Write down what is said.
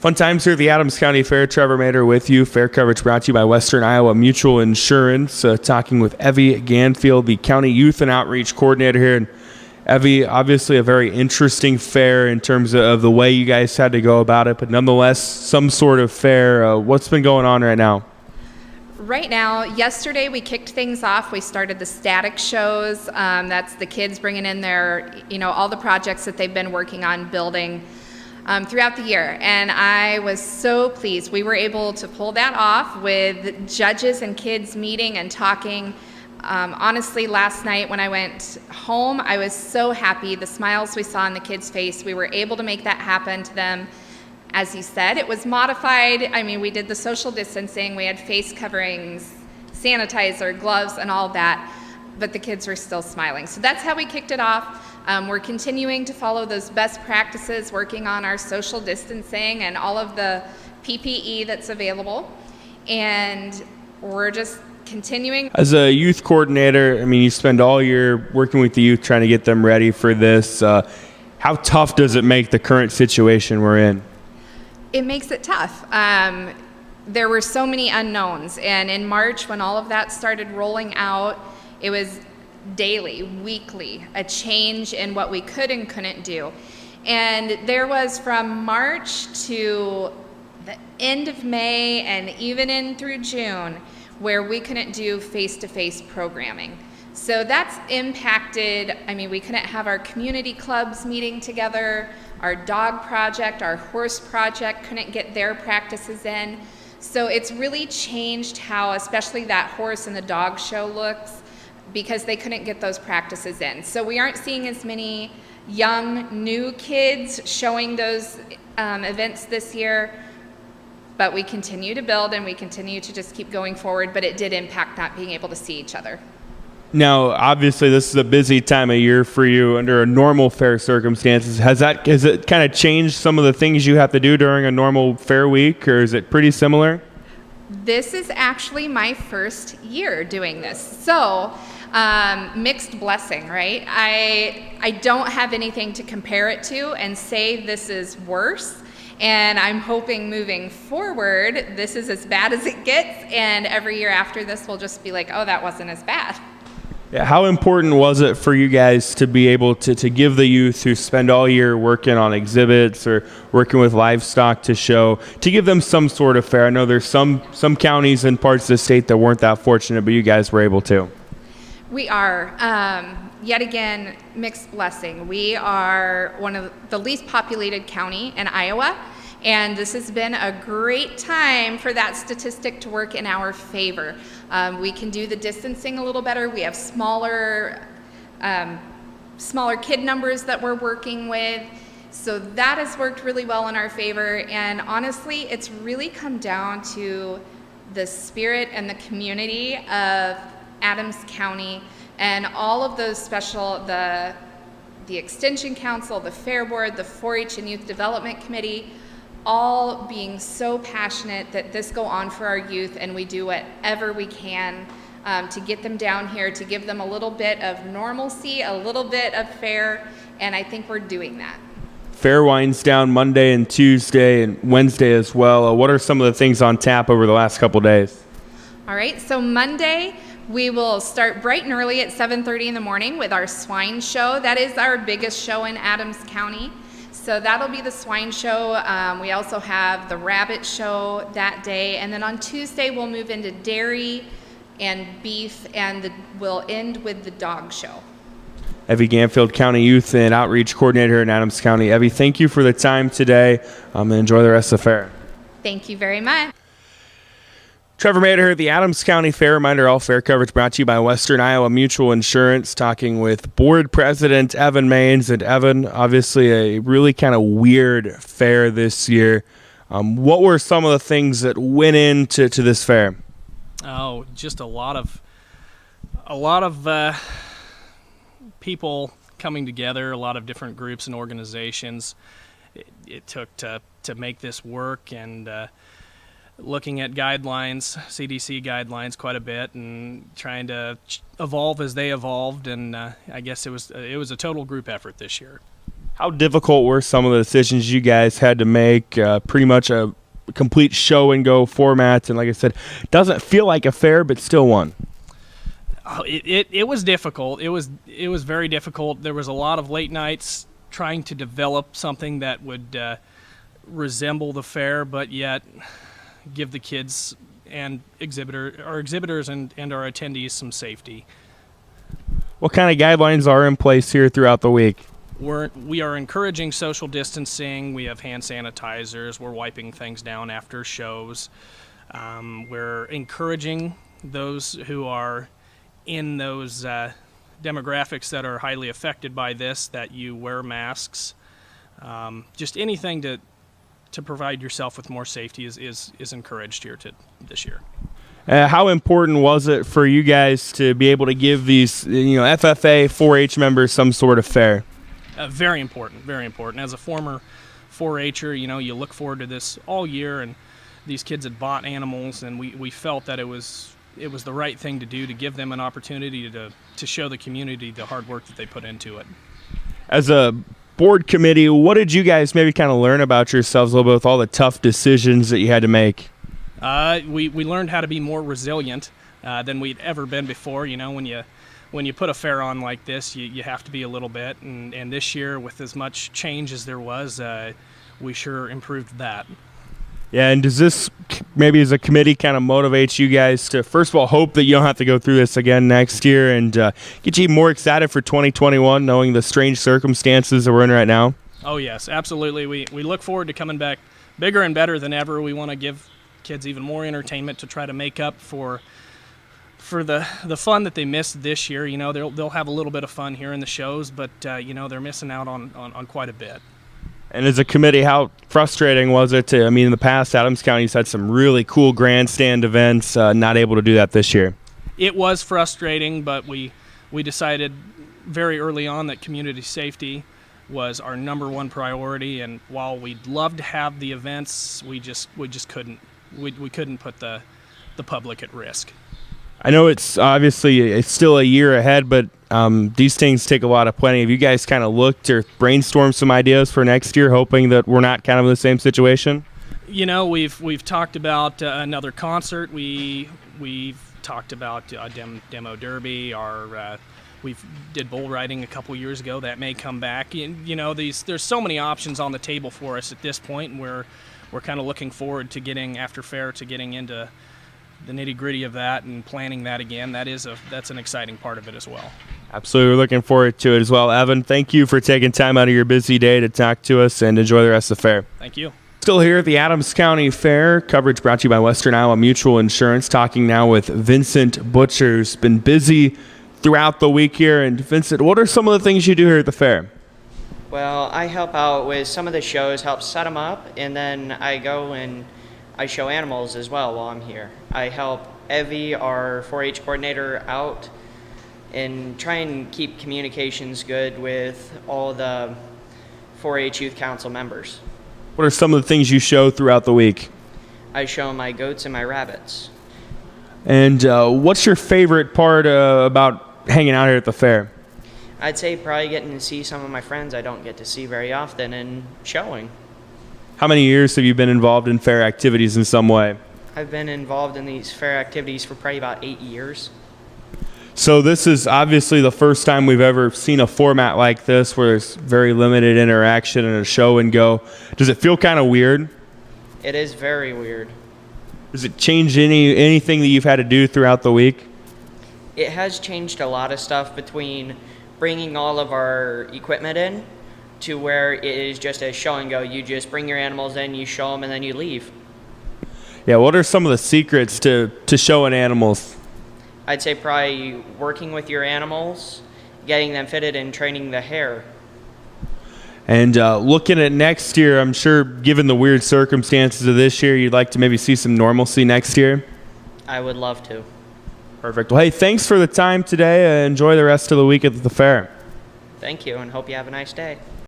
Fun times here at the Adams County Fair. Trevor Mader with you. Fair coverage brought to you by Western Iowa Mutual Insurance. Talking with Evie Ganfield, the County Youth and Outreach Coordinator here. And Evie, obviously a very interesting fair in terms of the way you guys had to go about it, but nonetheless, some sort of fair. What's been going on right now? Right now, yesterday we kicked things off. We started the static shows. That's the kids bringing in their, all the projects that they've been working on building throughout the year. And I was so pleased. We were able to pull that off with judges and kids meeting and talking. Honestly, last night when I went home, I was so happy. The smiles we saw on the kids' face, we were able to make that happen to them. As you said, it was modified. I mean, we did the social distancing, we had face coverings, sanitizer, gloves, and all that, but the kids were still smiling. So that's how we kicked it off. We're continuing to follow those best practices, working on our social distancing and all of the PPE that's available. And we're just continuing. As a youth coordinator, I mean, you spend all year working with the youth, trying to get them ready for this. How tough does it make the current situation we're in? It makes it tough. There were so many unknowns, and in March when all of that started rolling out, it was daily, weekly, a change in what we could and couldn't do. And there was from March to the end of May and even in through June where we couldn't do face-to-face programming. So that's impacted, we couldn't have our community clubs meeting together, our dog project, our horse project couldn't get their practices in. So it's really changed how, especially that horse and the dog show looks, because they couldn't get those practices in. So we aren't seeing as many young, new kids showing those events this year, but we continue to build and we continue to just keep going forward, but it did impact not being able to see each other. Now, obviously, this is a busy time of year for you under a normal fair circumstances. Has it kind of changed some of the things you have to do during a normal fair week, or is it pretty similar? This is actually my first year doing this. So, mixed blessing, right? I don't have anything to compare it to and say this is worse. And I'm hoping moving forward, this is as bad as it gets. And every year after this, we'll just be like, oh, that wasn't as bad. Yeah, how important was it for you guys to be able to give the youth who spend all year working on exhibits or working with livestock to show, to give them some sort of fair? I know there's some counties and parts of the state that weren't that fortunate, but you guys were able to. We are. Yet again, mixed blessing. We are one of the least populated county in Iowa, and this has been a great time for that statistic to work in our favor. We can do the distancing a little better. We have smaller kid numbers that we're working with. So that has worked really well in our favor. And honestly, it's really come down to the spirit and the community of Adams County and all of those special, the Extension Council, the Fair Board, the 4-H and Youth Development Committee, all being so passionate that this go on for our youth, and we do whatever we can to get them down here, to give them a little bit of normalcy, a little bit of fair, and I think we're doing that. Fair winds down Monday and Tuesday and Wednesday as well. What are some of the things on tap over the last couple days? All right, so Monday, we will start bright and early at 7:30 in the morning with our swine show. That is our biggest show in Adams County. So that'll be the swine show. We also have the rabbit show that day. And then on Tuesday, we'll move into dairy and beef, and we'll end with the dog show. Evie Ganfield, County Youth and Outreach Coordinator in Adams County. Evie, thank you for the time today, and enjoy the rest of the fair. Thank you very much. Trevor Mader here at the Adams County Fair. Reminder, all fair coverage brought to you by Western Iowa Mutual Insurance. Talking with Board President Evan Maines. And Evan, obviously a really kind of weird fair this year. What were some of the things that went into this fair? Oh, just a lot of people coming together, a lot of different groups and organizations. It took to make this work, and looking at guidelines, CDC guidelines quite a bit, and trying to evolve as they evolved, and I guess it was a total group effort this year. How difficult were some of the decisions you guys had to make? Pretty much a complete show and go format, and like I said, doesn't feel like a fair, but still one. Oh, it was difficult. It was very difficult. There was a lot of late nights trying to develop something that would resemble the fair, but yet give the kids and exhibitors and our attendees some safety. What kind of guidelines are in place here throughout the week? We are encouraging social distancing. We have hand sanitizers. We're wiping things down after shows. We're encouraging those who are in those demographics that are highly affected by this that you wear masks. Just anything to provide yourself with more safety is encouraged here this year. How important was it for you guys to be able to give these, FFA 4-H members some sort of fair? Very important, very important. As a former 4-H'er, you look forward to this all year, and these kids had bought animals, and we felt that it was the right thing to do to give them an opportunity to show the community the hard work that they put into it. As a board committee, what did you guys maybe kind of learn about yourselves a little bit with all the tough decisions that you had to make? We learned how to be more resilient than we'd ever been before. When you put a fair on like this, you have to be a little bit. And this year, with as much change as there was, we sure improved that. Yeah, and does this maybe as a committee kind of motivate you guys to, first of all, hope that you don't have to go through this again next year, and get you more excited for 2021, knowing the strange circumstances that we're in right now? Oh, yes, absolutely. We look forward to coming back bigger and better than ever. We want to give kids even more entertainment to try to make up for the fun that they missed this year. They'll have a little bit of fun here in the shows, but they're missing out on quite a bit. And as a committee, how frustrating was it to, in the past, Adams County's had some really cool grandstand events, not able to do that this year? It was frustrating, but we decided very early on that community safety was our number one priority, and while we'd love to have the events, we just couldn't. We couldn't put the public at risk. I know it's still a year ahead, but these things take a lot of planning. Have you guys kind of looked or brainstormed some ideas for next year, hoping that we're not kind of in the same situation? We've talked about another concert. We've talked about a demo derby. We did bull riding a couple years ago. That may come back. There's so many options on the table for us at this point, and we're kind of looking forward to getting after fair to getting into the nitty-gritty of that and planning that again. That's an exciting part of it as well. Absolutely. We're looking forward to it as well. Evan, thank you for taking time out of your busy day to talk to us, and enjoy the rest of the fair. Thank you. Still here at the Adams County Fair. Coverage brought to you by Western Iowa Mutual Insurance. Talking now with Vincent Butcher, who's been busy throughout the week here. And Vincent, what are some of the things you do here at the fair? Well, I help out with some of the shows, help set them up, and then I go and I show animals as well while I'm here. I help Evie, our 4-H coordinator, out and try and keep communications good with all the 4-H Youth Council members. What are some of the things you show throughout the week? I show my goats and my rabbits. And what's your favorite part about hanging out here at the fair? I'd say probably getting to see some of my friends I don't get to see very often and showing. How many years have you been involved in fair activities in some way? I've been involved in these fair activities for probably about 8 years. So this is obviously the first time we've ever seen a format like this where there's very limited interaction and a show and go. Does it feel kind of weird? It is very weird. Does it change anything that you've had to do throughout the week? It has changed a lot of stuff between bringing all of our equipment in to where it is just a show and go. You just bring your animals in, you show them, and then you leave. Yeah, what are some of the secrets to showing animals? I'd say probably working with your animals, getting them fitted, and training the hair. And looking at next year, I'm sure given the weird circumstances of this year, you'd like to maybe see some normalcy next year? I would love to. Perfect. Well, hey, thanks for the time today. Enjoy the rest of the week at the fair. Thank you, and hope you have a nice day.